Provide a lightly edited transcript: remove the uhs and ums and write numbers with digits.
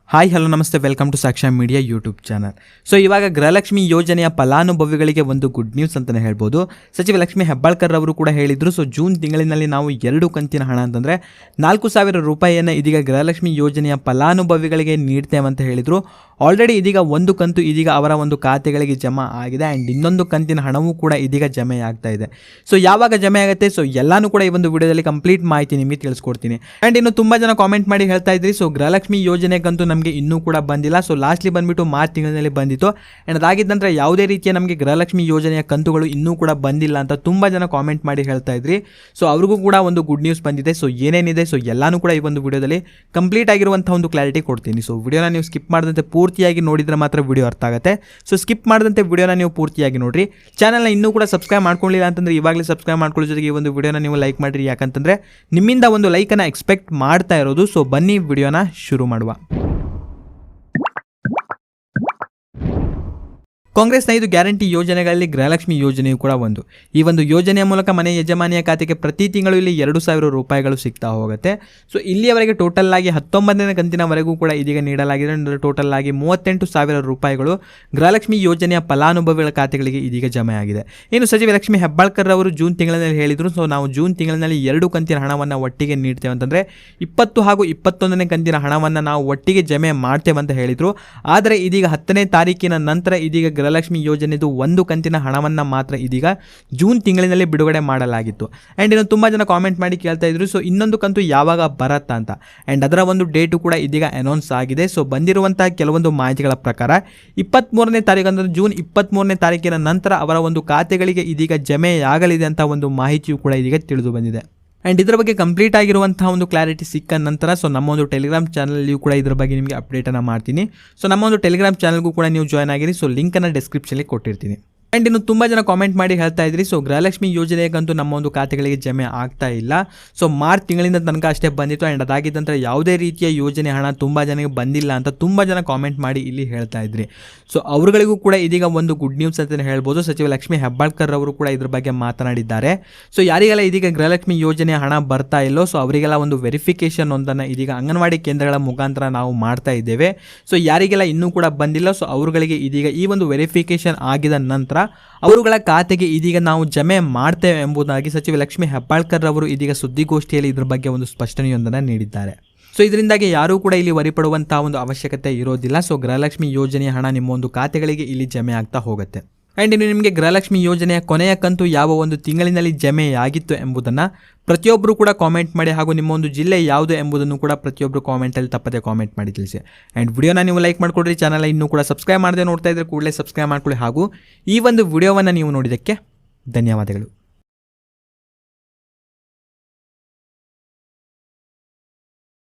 Hi hello ನಮಸ್ತೆ, welcome to Saksha media YouTube channel. So ಇವಾಗ ಗೃಹಲಕ್ಷ್ಮಿ ಯೋಜನೆಯ ಫಲಾನುಭವಿಗಳಿಗೆ ಒಂದು ಗುಡ್ ನ್ಯೂಸ್ ಅಂತಲೇ ಹೇಳ್ಬೋದು. ಸಚಿವ ಲಕ್ಷ್ಮೀ ಹೆಬ್ಬಾಳ್ಕರ್ ಅವರು ಕೂಡ ಹೇಳಿದರು. ಸೊ ಜೂನ್ ತಿಂಗಳಿನಲ್ಲಿ ನಾವು 2 ಕಂತಿನ ಹಣ ಅಂತಂದರೆ 4,000 ರೂಪಾಯಿಯನ್ನು ಇದೀಗ ಗೃಹಲಕ್ಷ್ಮಿ ಯೋಜನೆಯ ಫಲಾನುಭವಿಗಳಿಗೆ ನೀಡ್ತೇವೆ ಅಂತ ಹೇಳಿದರು. ಆಲ್ರೆಡಿ ಇದೀಗ ಒಂದು ಕಂತು ಇದೀಗ ಅವರ ಒಂದು ಖಾತೆಗಳಿಗೆ ಜಮಾ ಆಗಿದೆ ಆ್ಯಂಡ್ ಇನ್ನೊಂದು ಕಂತಿನ ಹಣವೂ ಕೂಡ ಇದೀಗ ಜಮೆ ಆಗ್ತಾ ಇದೆ. ಸೊ ಯಾವಾಗ ಜಮೆ ಆಗುತ್ತೆ, ಸೊ ಎಲ್ಲಾನು ಕೂಡ ಈ ಒಂದು ವಿಡಿಯೋದಲ್ಲಿ ಕಂಪ್ಲೀಟ್ ಮಾಹಿತಿ ನಿಮಗೆ ತಿಳಿಸ್ಕೊಡ್ತೀನಿ. ಆ್ಯಂಡ್ ಇನ್ನು ತುಂಬ ಜನ ಕಾಮೆಂಟ್ ಮಾಡಿ ಹೇಳ್ತಾ ಇದ್ರಿ, ಸೊ ಗೃಹಲಕ್ಷ್ಮಿ ಯೋಜನೆಗಂತೂ ನಮಗೆ ಇನ್ನೂ ಕೂಡ ಬಂದಿಲ್ಲ. ಸೊ ಲಾಸ್ಟ್ಲಿ ಬಂದುಬಿಟ್ಟು ಮಾರ್ಚ್ ತಿಂಗಳಿನಲ್ಲಿ ಬಂದಿತ್ತು ಆ್ಯಂಡ್ ಅದಾಗಿದ್ದ ನಂತರ ಯಾವುದೇ ರೀತಿಯ ನಮಗೆ ಗೃಹಲಕ್ಷ್ಮಿ ಯೋಜನೆಯ ಕಂತುಗಳು ಇನ್ನೂ ಕೂಡ ಬಂದಿಲ್ಲ ಅಂತ ತುಂಬ ಜನ ಕಾಮೆಂಟ್ ಮಾಡಿ ಹೇಳ್ತಾ ಇದ್ರಿ. ಸೊ ಅವ್ರಿಗೂ ಕೂಡ ಒಂದು ಗುಡ್ ನ್ಯೂಸ್ ಬಂದಿದೆ. ಸೊ ಏನೇನಿದೆ, ಸೊ ಎಲ್ಲಾನು ಕೂಡ ಈ ಒಂದು ವಿಡಿಯೋದಲ್ಲಿ ಕಂಪ್ಲೀಟ್ ಆಗಿರುವಂಥ ಒಂದು ಕ್ಲಾರಿಟಿ ಕೊಡ್ತೀನಿ. ಸೊ ವಿಡಿಯೋನ ನೀವು ಸ್ಕಿಪ್ ಮಾಡಿದಂತೆ ಪೂರ್ತಿಯಾಗಿ ನೋಡಿದರೆ ಮಾತ್ರ ವಿಡಿಯೋ ಅರ್ಥ ಆಗುತ್ತೆ. ಸೊ ಸ್ಕಿಪ್ ಮಾಡಿದಂತೆ ವಿಡಿಯೋನ ನೀವು ಪೂರ್ತಿಯಾಗಿ ನೋಡಿರಿ. ಚಾನಲ್ನ ಇನ್ನೂ ಕೂಡ ಸಬ್ಸ್ಕ್ರೈಬ್ ಮಾಡ್ಕೊಳ್ಳಿಲ್ಲ ಅಂತಂದರೆ ಇವಾಗಲೇ ಸಬ್ಸ್ಕ್ರೈಬ್ ಮಾಡ್ಕೊಳ್ಳೋ ಜೊತೆಗೆ ಈ ಒಂದು ವಿಡಿಯೋನ ನೀವು ಲೈಕ್ ಮಾಡಿರಿ, ಯಾಕಂತಂದರೆ ನಿಮ್ಮಿಂದ ಒಂದು ಲೈಕನ್ನು ಎಕ್ಸ್ಪೆಕ್ಟ್ ಮಾಡ್ತಾ ಇರೋದು. ಸೊ ಬನ್ನಿ ವಿಡಿಯೋನ ಶುರು ಮಾಡುವ. ಕಾಂಗ್ರೆಸ್ನ 5 ಗ್ಯಾರಂಟಿ ಯೋಜನೆಗಳಲ್ಲಿ ಗೃಹಲಕ್ಷ್ಮಿ ಯೋಜನೆಯು ಕೂಡ ಒಂದು. ಈ ಒಂದು ಯೋಜನೆಯ ಮೂಲಕ ಮನೆ ಯಜಮಾನಿಯ ಖಾತೆಗೆ ಪ್ರತಿ ತಿಂಗಳು ಇಲ್ಲಿ 2,000 ರೂಪಾಯಿಗಳು ಸಿಗ್ತಾ ಹೋಗುತ್ತೆ. ಸೊ ಇಲ್ಲಿಯವರೆಗೆ ಟೋಟಲ್ ಆಗಿ 19ನೇ ಕಂತಿನವರೆಗೂ ಕೂಡ ಇದೀಗ ನೀಡಲಾಗಿದೆ. ಅಂದರೆ ಟೋಟಲ್ ಆಗಿ 38,000 ರೂಪಾಯಿಗಳು ಗೃಹಲಕ್ಷ್ಮಿ ಯೋಜನೆಯ ಫಲಾನುಭವಿಗಳ ಖಾತೆಗಳಿಗೆ ಇದೀಗ ಜಮೆ ಆಗಿದೆ. ಇನ್ನು ಸಚಿವ ಲಕ್ಷ್ಮೀ ಹೆಬ್ಬಾಳ್ಕರ್ ಅವರು ಜೂನ್ ತಿಂಗಳಿನಲ್ಲಿ ಹೇಳಿದರು, ಸೊ ನಾವು ಜೂನ್ ತಿಂಗಳಿನಲ್ಲಿ 2 ಕಂತಿನ ಹಣವನ್ನು ಒಟ್ಟಿಗೆ ನೀಡ್ತೇವೆ ಅಂತಂದರೆ 20 ಹಾಗೂ 21ನೇ ಕಂತಿನ ಹಣವನ್ನು ನಾವು ಒಟ್ಟಿಗೆ ಜಮೆ ಮಾಡ್ತೇವೆ ಅಂತ ಹೇಳಿದರು. ಆದರೆ ಇದೀಗ 10ನೇ ತಾರೀಕಿನ ನಂತರ ಇದೀಗ ಗೃಹಲಕ್ಷ್ಮಿ ಯೋಜನೆದು ಒಂದು ಕಂತಿನ ಹಣವನ್ನು ಮಾತ್ರ ಇದೀಗ ಜೂನ್ ತಿಂಗಳಿನಲ್ಲಿ ಬಿಡುಗಡೆ ಮಾಡಲಾಗಿತ್ತು. ಆ್ಯಂಡ್ ಇನ್ನು ತುಂಬ ಜನ ಕಾಮೆಂಟ್ ಮಾಡಿ ಕೇಳ್ತಾ ಇದ್ರು, ಸೊ ಇನ್ನೊಂದು ಕಂತು ಯಾವಾಗ ಬರತ್ತಾ ಅಂತ. ಆ್ಯಂಡ್ ಅದರ ಒಂದು ಡೇಟು ಕೂಡ ಇದೀಗ ಅನೌನ್ಸ್ ಆಗಿದೆ. ಸೊ ಬಂದಿರುವಂತಹ ಕೆಲವೊಂದು ಮಾಹಿತಿಗಳ ಪ್ರಕಾರ 23ನೇ ತಾರೀಕು ಅಂದರೆ ಜೂನ್ 23ನೇ ತಾರೀಕಿನ ನಂತರ ಅವರ ಒಂದು ಖಾತೆಗಳಿಗೆ ಇದೀಗ ಜಮೆಯಾಗಲಿದೆ ಅಂತ ಒಂದು ಮಾಹಿತಿಯು ಕೂಡ ಇದೀಗ ತಿಳಿದು ಬಂದಿದೆ. ಆ್ಯಂಡ್ ಇದರ ಬಗ್ಗೆ ಕಂಪ್ಲೀಟ್ ಆಗಿರುವಂತಹ ಒಂದು ಕ್ಲಾರಿಟಿ ಸಿಕ್ಕ ನಂತರ ಸೊ ನಮ್ಮ ಒಂದು ಟೆಲಿಗ್ರಾಮ್ ಚಾನಲಲ್ಲಿಯೂ ಕೂಡ ಇದರ ಬಗ್ಗೆ ನಿಮಗೆ ಅಪ್ಡೇಟನ್ನು ಮಾಡ್ತೀನಿ. ಸೊ ನಮ್ಮ ಒಂದು ಟೆಲಿಗ್ರಾಮ್ ಚಾನಲ್ಗೂ ಕೂಡ ನೀವು ಜಾಯ್ನ್ ಆಗಿರಿ. ಸೊ ಲಿಂಕನ್ನು ಡಿಸ್ಕ್ರಿಪ್ಷನ್ಲಿ ಕೊಟ್ಟಿರ್ತೀನಿ. ಆ್ಯಂಡ್ ಇನ್ನು ತುಂಬ ಜನ ಕಾಮೆಂಟ್ ಮಾಡಿ ಹೇಳ್ತಾ ಇದ್ರಿ, ಸೊ ಗೃಹಲಕ್ಷ್ಮಿ ಯೋಜನೆಗಂತೂ ನಮ್ಮ ಒಂದು ಖಾತೆಗಳಿಗೆ ಜಮೆ ಆಗ್ತಾ ಇಲ್ಲ. ಸೊ ಮಾರ್ಚ್ ತಿಂಗಳಿಂದ ತನಕ ಅಷ್ಟೇ ಬಂದಿತ್ತು ಆ್ಯಂಡ್ ಅದಾಗಿದ್ದ ನಂತರ ಯಾವುದೇ ರೀತಿಯ ಯೋಜನೆ ಹಣ ತುಂಬ ಜನಕ್ಕೆ ಬಂದಿಲ್ಲ ಅಂತ ತುಂಬ ಜನ ಕಾಮೆಂಟ್ ಮಾಡಿ ಇಲ್ಲಿ ಹೇಳ್ತಾ ಇದ್ರಿ. ಸೊ ಅವರುಗಳಿಗೂ ಕೂಡ ಇದೀಗ ಒಂದು ಗುಡ್ ನ್ಯೂಸ್ ಅಂತಲೇ ಹೇಳ್ಬೋದು. ಸಚಿವ ಲಕ್ಷ್ಮೀ ಹೆಬ್ಬಾಳ್ಕರ್ ಅವರು ಕೂಡ ಇದ್ರ ಬಗ್ಗೆ ಮಾತನಾಡಿದ್ದಾರೆ. ಸೊ ಯಾರಿಗೆಲ್ಲ ಇದೀಗ ಗೃಹಲಕ್ಷ್ಮಿ ಯೋಜನೆಯ ಹಣ ಬರ್ತಾ ಇಲ್ಲೋ, ಸೊ ಅವರಿಗೆಲ್ಲ ಒಂದು ವೆರಿಫಿಕೇಷನ್ ಒಂದನ್ನು ಇದೀಗ ಅಂಗನವಾಡಿ ಕೇಂದ್ರಗಳ ಮುಖಾಂತರ ನಾವು ಮಾಡ್ತಾ ಇದ್ದೇವೆ. ಸೊ ಯಾರಿಗೆಲ್ಲ ಇನ್ನೂ ಕೂಡ ಬಂದಿಲ್ಲ, ಸೊ ಅವರುಗಳಿಗೆ ಇದೀಗ ಈ ಒಂದು ವೆರಿಫಿಕೇಷನ್ ಆಗಿದ ನಂತರ ಅವರುಗಳ ಖಾತೆಗೆ ಇದೀಗ ನಾವು ಜಮೆ ಮಾಡ್ತೇವೆ ಎಂಬುದಾಗಿ ಸಚಿವ ಲಕ್ಷ್ಮೀ ಹೆಬ್ಬಾಳ್ಕರ್ ಅವರು ಇದೀಗ ಸುದ್ದಿಗೋಷ್ಠಿಯಲ್ಲಿ ಇದ್ರ ಬಗ್ಗೆ ಒಂದು ಸ್ಪಷ್ಟನೆಯೊಂದನ್ನು ನೀಡಿದ್ದಾರೆ. ಸೊ ಇದರಿಂದಾಗಿ ಯಾರೂ ಕೂಡ ಇಲ್ಲಿ ವರಿಪಡುವಂತಹ ಒಂದು ಅವಶ್ಯಕತೆ ಇರೋದಿಲ್ಲ. ಸೊ ಗೃಹಲಕ್ಷ್ಮಿ ಯೋಜನೆಯ ಹಣ ನಿಮ್ಮ ಒಂದು ಖಾತೆಗಳಿಗೆ ಇಲ್ಲಿ ಜಮೆ ಆಗ್ತಾ ಹೋಗುತ್ತೆ. ಆ್ಯಂಡ್ ಇನ್ನು ನಿಮಗೆ ಗೃಹಲಕ್ಷ್ಮಿ ಯೋಜನೆಯ ಕೊನೆಯ ಕಂತು ಯಾವ ಒಂದು ತಿಂಗಳಿನಲ್ಲಿ ಜಮೆಯಾಗಿತ್ತು ಎಂಬುದನ್ನು ಪ್ರತಿಯೊಬ್ಬರು ಕೂಡ ಕಾಮೆಂಟ್ ಮಾಡಿ, ಹಾಗೂ ನಿಮ್ಮ ಒಂದು ಜಿಲ್ಲೆ ಯಾವುದು ಎಂಬುದನ್ನು ಕೂಡ ಪ್ರತಿಯೊಬ್ಬರು ಕಾಮೆಂಟಲ್ಲಿ ತಪ್ಪದೆ ಕಾಮೆಂಟ್ ಮಾಡಿ ತಿಳಿಸಿ. ಆ್ಯಂಡ್ ವಿಡಿಯೋನ ನೀವು ಲೈಕ್ ಮಾಡಿಕೊಡ್ರಿ. ಚಾನಲ್ ಇನ್ನೂ ಕೂಡ ಸಬ್ಸ್ಕ್ರೈಬ್ ಮಾಡದೆ ನೋಡ್ತಾ ಇದ್ದರೆ ಕೂಡಲೇ ಸಬ್ಸ್ಕ್ರೈಬ್ ಮಾಡ್ಕೊಳ್ಳಿ. ಹಾಗೂ ಈ ಒಂದು ವಿಡಿಯೋವನ್ನು ನೀವು ನೋಡಿದ್ದಕ್ಕೆ ಧನ್ಯವಾದಗಳು.